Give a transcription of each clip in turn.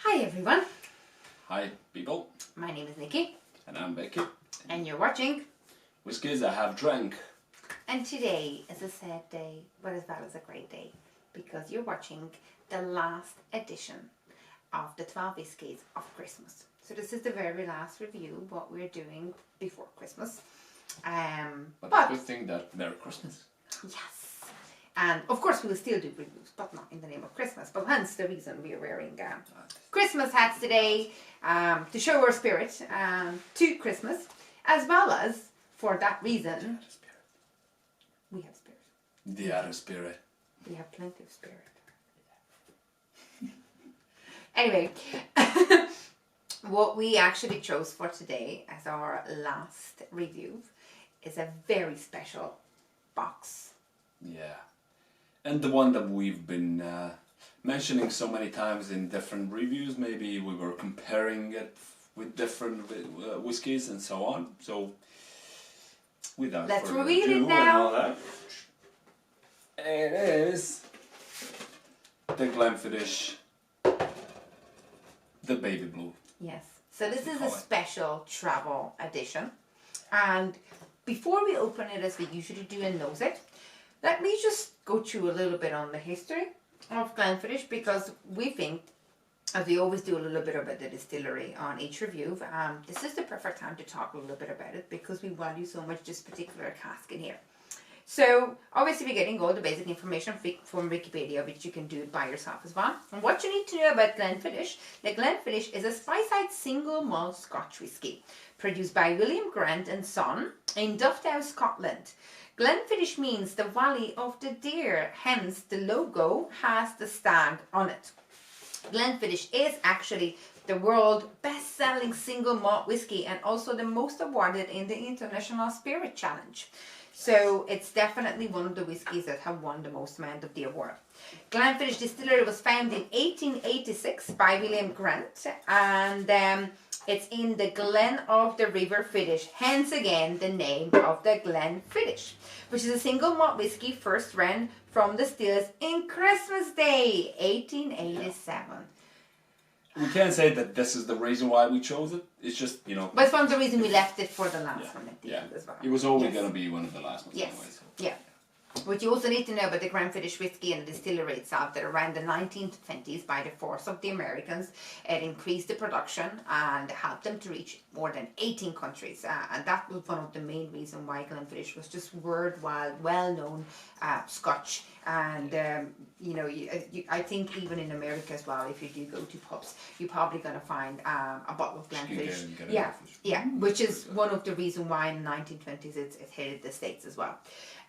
Hi everyone, Hi people, my name is Nikki and I'm Becky. and you're watching, Whiskies I have drank. and today is a sad day but as well as a great day because you're watching the last edition of the 12 Whiskies of Christmas. So this is the very last review, what we're doing before Christmas. But good thing that Merry Christmas. Yes, and of course we will still do reviews but not in the name of Christmas, but hence the reason we are wearing Christmas hats today to show our spirit to Christmas, as well as for that reason we have spirit. The other spirit. We have plenty of spirit. Anyway, what we actually chose for today as our last review is a very special box. Yeah. And the one that we've been mentioning so many times in different reviews. Maybe we were comparing it with different whiskies and so on. So without Let's further reveal ado it and now. all that, it is the Glenfiddich, the Baby Blue. Yes. So this is a Call it. special travel edition. And before we open it, as we usually do and nose it, let me just go through a little bit on the history of Glenfiddich, because we think, as we always do, a little bit about the distillery on each review. This is the perfect time to talk a little bit about it because we value so much this particular cask in here. So obviously we're getting all the basic information from Wikipedia, which you can do it by yourself as well. And what you need to know about Glenfiddich, the Glenfiddich is a Speyside single malt Scotch whisky produced by William Grant and Son in Dufftown, Scotland. Glenfiddich means the Valley of the Deer, hence the logo has the stag on it. Glenfiddich is actually the world best-selling single malt whiskey and also the most awarded in the International Spirit Challenge. So it's definitely one of the whiskies that have won the most amount of the award. Glenfiddich Distillery was founded in 1886 by William Grant, and it's in the Glen of the River Fiddich, hence again the name of the Glenfiddich, which is a single malt whiskey first ran from the stills in Christmas Day, 1887. We can't say that this is the reason why we chose it. It's just, you know. But it's one of the reasons we left it for the last one at the end as well. It was always Yes. going to be one of the last ones Yes. anyway. So. Yeah. What you also need to know about the Glenfiddich whiskey and the distillery itself, that around the 1920s, by the force of the Americans, it increased the production and helped them to reach more than 18 countries. And that was one of the main reasons why Glenfiddich was just worldwide, well-known Scotch. And, I think even in America as well, if you do go to pubs, you're probably going to find a bottle of Glenfiddich. Yeah, which is one of the reasons why in the 1920s it headed the States as well.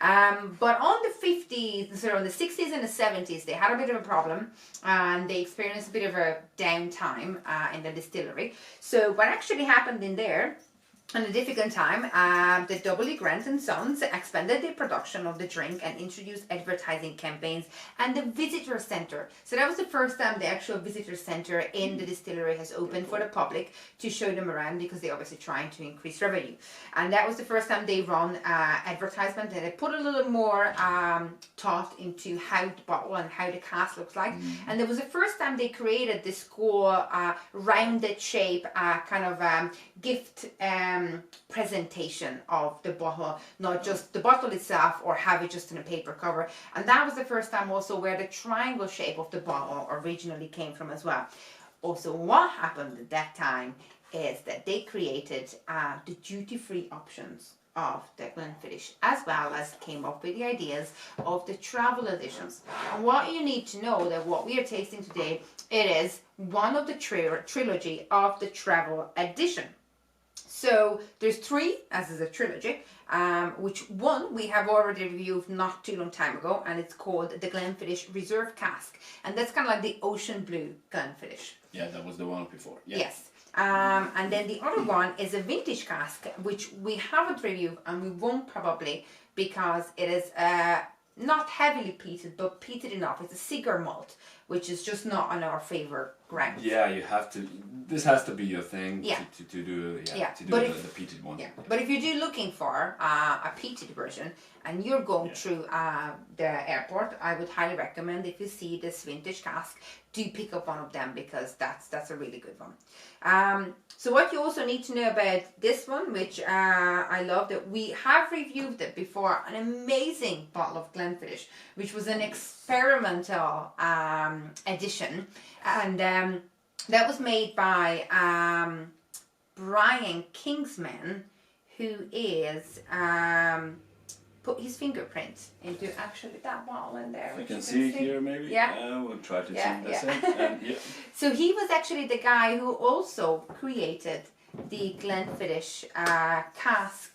But on the 50s, so on the 60s and the 70s, they had a bit of a problem and they experienced a bit of a downtime in the distillery. So what actually happened in there, in a difficult time, the W. Grant and Sons expanded their production of the drink and introduced advertising campaigns and the visitor center. So that was the first time the actual visitor center in the distillery has opened for the public to show them around, because they're obviously trying to increase revenue. And that was the first time they run advertisement, and they put a little more thought into how the bottle and how the cask looks like. And it was the first time they created this cool rounded shape kind of gift presentation of the bottle, not just the bottle itself or have it just in a paper cover. And that was the first time also where the triangle shape of the bottle originally came from as well. Also, what happened at that time is that they created the duty-free options of the Glenfiddich, as well as came up with the ideas of the travel editions. And what you need to know, that what we are tasting today, it is one of the trilogy of the travel edition. So there's three, as is a trilogy, which one we have already reviewed not too long time ago, and it's called the Glenfiddich Reserve Cask, and that's kind of like the ocean blue Glenfiddich. Yeah, that was the one before. Yeah. Yes. And then the other one is a vintage cask, which we haven't reviewed and we won't probably, because it is not heavily peated, but peated enough. It's a cigar malt, which is just not on our favorite ground. Yeah, you have to. This has to be your thing. Yeah. To do. Yeah. Yeah, To do but the if- peated one. Yeah, but if you're looking for a peated version and you're going Yeah. through the airport, I would highly recommend, if you see this vintage cask, do pick up one of them, because that's a really good one. So what you also need to know about this one, which I love, that we have reviewed it before, an amazing bottle of Glenfiddich, which was an experimental edition, and that was made by Brian Kingsman, who is put his fingerprint into actually that bottle in there. We which can you see it here, maybe. Yeah. We'll try to Yeah, zoom this yeah. in. And yeah. So he was actually the guy who also created the Glenfiddich cask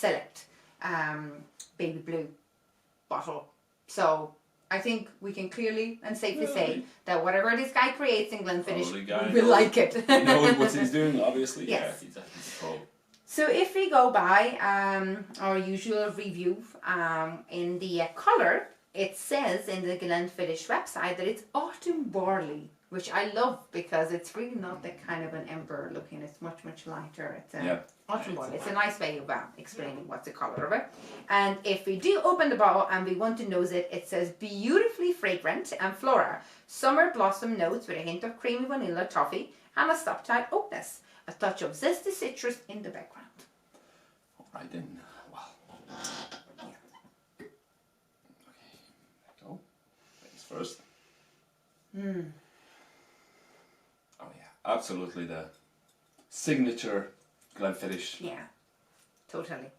select baby blue bottle. So I think we can clearly and safely say Really? that whatever this guy creates in Glenfiddich, Probably guy we will knows- like it. You know what he's doing, obviously. Yes. Yeah, he's a pro. So if we go by our usual review in the color, it says in the Glenfiddich website that it's autumn barley, which I love, because it's really not that kind of an ember looking. It's much lighter. It's Yeah. autumn barley. It's a nice way of explaining what's the color of it. And if we do open the bottle and we want to nose it, it says beautifully fragrant and flora, summer blossom notes with a hint of creamy vanilla toffee and a stop-tight oakness. A touch of zesty citrus in the background. All right then. Well. Okay. There we go. Thanks first. Oh yeah, absolutely the signature Glenfiddich. Yeah, totally.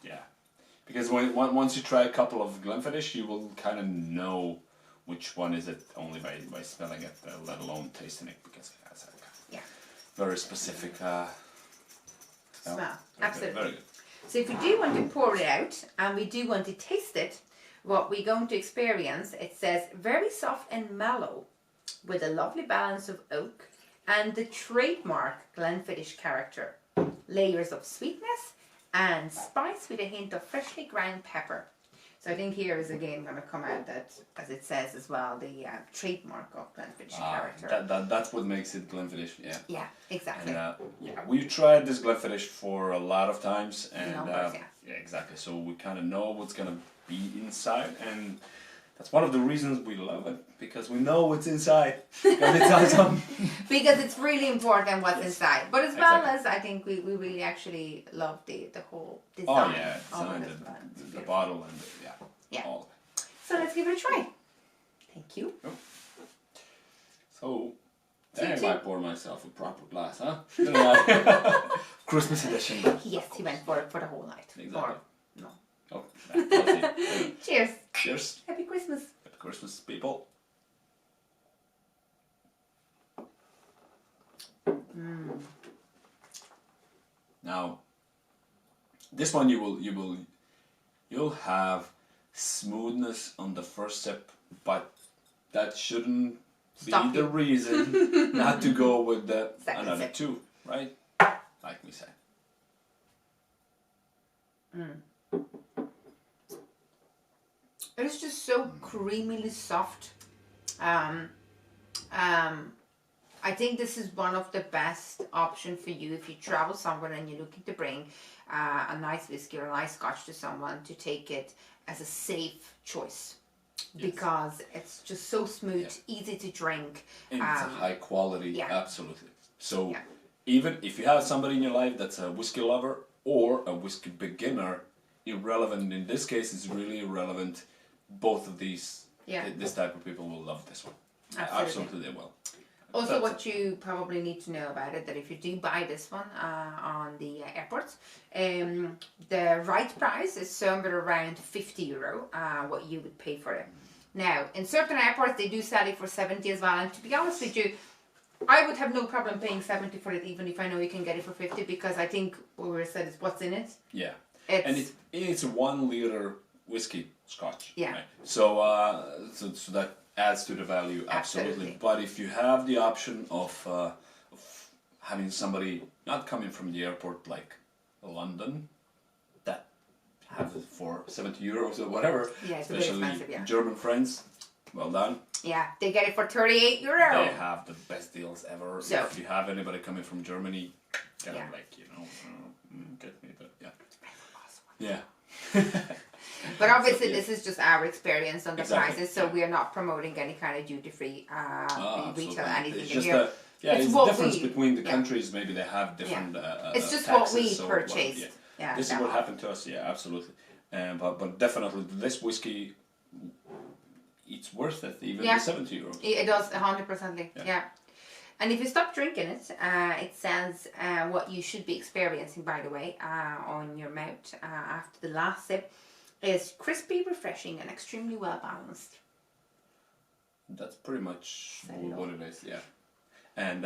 Yeah, because once you try a couple of Glenfiddich, you will kind of know which one is it only by smelling it, let alone tasting it, because it has a Yeah. very specific smell. Smell. Very Absolutely. good, very good. So if we do want to pour it out and we do want to taste it, what we're going to experience, it says very soft and mellow with a lovely balance of oak and the trademark Glenfiddich character. Layers of sweetness and spice with a hint of freshly ground pepper. So I think here is again going to come out that, as it says as well, the trademark of Glenfiddich character. That's what makes it Glenfiddich, yeah. Yeah, exactly. And yeah, we've tried this Glenfiddich for a lot of times, and Numbers, yeah. yeah, exactly. So we kind of know what's gonna be inside, and that's one of the reasons we love it, because we know what's inside, because it's awesome. Because it's really important what's Yes. inside. But as well Exactly. as I think we really actually love the whole Oh design. yeah, of design, it as well. It's the beautiful. bottle, and Yeah. all. So let's give it a try. Thank you. So See I you might pour myself a proper glass, huh? Didn't I? Christmas edition. Yes, he went for it for the whole night. Exactly. Or, no. Oh, yeah, we'll see. Cheers. Cheers. Happy Christmas. Happy Christmas, people. Now, this one you'll have smoothness on the first sip, but that shouldn't Stop be you. the reason not to go with the Second another sip. two, right? Like we said. It's just so creamily soft. I think this is one of the best option for you if you travel somewhere and you're looking to bring a nice whiskey or a nice scotch to someone, to take it as a safe choice. Yes. Because it's just so smooth, easy to drink. And it's a high quality, yeah. absolutely. So Yeah. even if you have somebody in your life that's a whiskey lover or a whiskey beginner, irrelevant in this case, it's really irrelevant. Both of these, Yeah. this type of people will love this one. Absolutely. Absolutely they will. Also, That's what you probably need to know about it, that if you do buy this one on the airports, the right price is somewhere around €50, what you would pay for it. Now, in certain airports, they do sell it for 70 as well, and to be honest with you, I would have no problem paying 70 for it, even if I know you can get it for 50, because I think what we said is what's in it. Yeah. It's, And it's a 1 liter whiskey scotch. Yeah. Right? So, so that adds to the value, absolutely. Absolutely. But if you have the option of having somebody not coming from the airport like London, that have it for €70 or whatever, Yeah, it's a bit especially expensive, yeah. German friends, well done. Yeah, they get it for €38. They have the best deals ever. So- if you have anybody coming from Germany, kind Yeah. of like, get me, but yeah. Awesome. Yeah. But obviously, So, yeah. this is just our experience on the Exactly, prices, so yeah. we are not promoting any kind of duty-free Absolutely. retail anything It's in just here. it's It's the what difference we- between the yeah. countries. Maybe they have different. It's just taxes, what we so purchased. yeah. Yeah, This is that what one. happened to us. Yeah, absolutely. But definitely this whiskey, it's worth it. Even Yeah. the €70. It does 100%. Yeah. Yeah. And if you stop drinking it, it says what you should be experiencing, by the way, on your mouth after the last sip is crispy, refreshing, and extremely well balanced. That's pretty much Say what it is. Yeah, and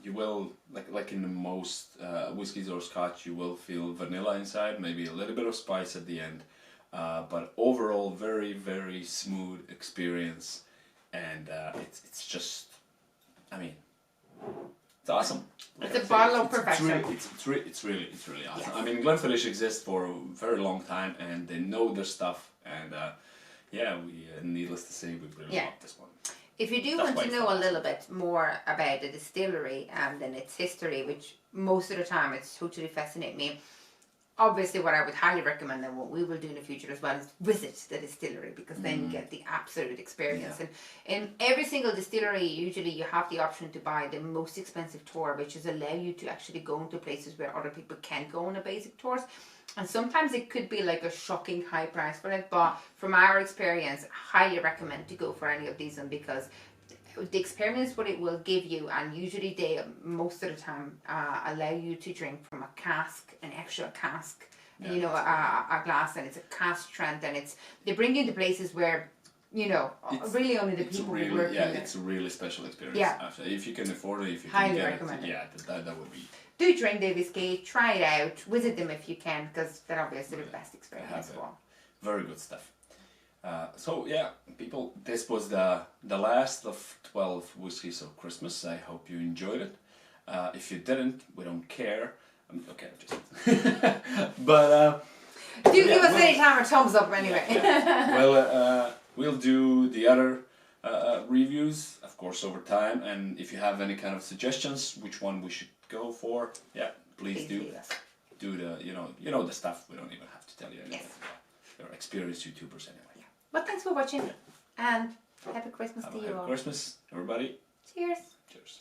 you will like in the most whiskeys or scotch, you will feel vanilla inside, maybe a little bit of spice at the end, but overall very very smooth experience, and it's just, I mean, it's awesome. It's a bottle of perfection. It's really awesome. Yes. I mean, Glenfiddich exists for a very long time, and they know their stuff, and yeah, we needless to say, we really Yeah. love this one. If you do That's want why to it's know a awesome. little bit more about the distillery and then its history, which most of the time it's totally fascinates me, obviously what I would highly recommend and what we will do in the future as well is visit the distillery, because then you get the absolute experience. Yeah. And in every single distillery, usually you have the option to buy the most expensive tour, which is allow you to actually go into places where other people can't go on a basic tours. And sometimes it could be like a shocking high price for it, but from our experience, highly recommend to go for any of these, and because the experience what it will give you, and usually they most of the time allow you to drink from a cask, an actual cask, Yeah, you know, a glass, and it's a cask strength, and they bring you to places where, you know, It's- really only the It's people who really, work yeah, in there. it's a really special experience. Yeah. After, if you can afford it, if you Highly can get recommend it, it. yeah, that would be. Do drink their whiskey, try it out, visit them if you can, because they're obviously the best They experience have as it. well. Very good stuff. So yeah, people, this was the last of 12 whiskeys of Christmas. I hope you enjoyed it. If you didn't, we don't care. Okay, just. But Do yeah, give us well- any time a thumbs up anyway. well, we'll do the other reviews, of course, over time. And if you have any kind of suggestions, which one we should go for, yeah, please do. leave us. Do the you know the stuff. We don't even have to tell you anything. Yes. They're experienced YouTubers anyway. But thanks for watching, and happy Christmas Have to a you happy all. Christmas, everybody. Cheers. Cheers.